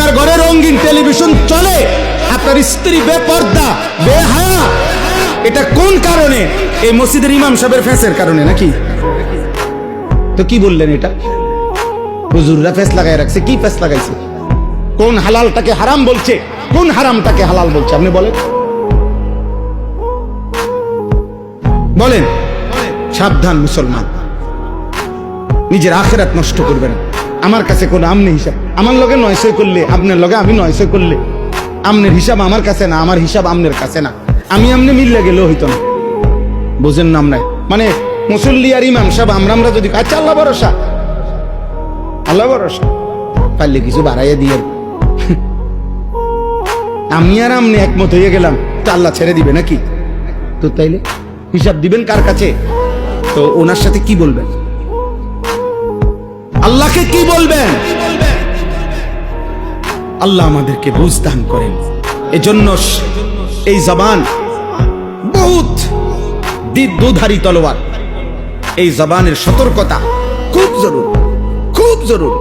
আপনার ঘরে রঙিন টেলিভিশন চলে, আপনার স্ত্রী বেপর্দা বেহায়া, এটা কোন কারণে? এই মসজিদের ইমাম সাহেবের ফেসের কারণে নাকি? তো কি বললেন? এটা হুজুররা ফেস লাগাই রাখছে। কি ফেস লাগাইছে? কোন হালালটাকে হারাম বলছে, কোন হারামটাকে হালাল বলছে? আপনি বলেন, বলেন। সাবধান মুসলমান, নিজের আখিরাত নষ্ট করবেন। আমার কাছে কোনো আমনে হিসাব, আমার লগে 900 করলে আপনার লগে আমি 900 করলে আমনের হিসাব আমার কাছে না, আমার হিসাব আমনের কাছে না। আমি আমনে মিললে গেলেও হইতো না। বুঝেন না? আমরা মানে মুসল্লি আর ইমাম সাহেব আমরা যদি আচ্ছা আল্লাহ ভরসা, আল্লাহ ভরসা পারলে কিছু বাড়াইয়া দিয়ে আমি আর আমনে একমত হয়ে গেলাম, তা আল্লাহ ছেড়ে দিবে নাকি? তো তাইলে হিসাব দিবেন কার কাছে? তো ওনার সাথে কি বলবেন? আল্লাহকে কি বলবেন? আল্লাহ আমাদেরকে বুঝ দান করেন। এজন্য এই জবান বহুত দুধারী তলোয়ার। এই জবানের সতর্কতা খুব জরুরি, খুব জরুরি।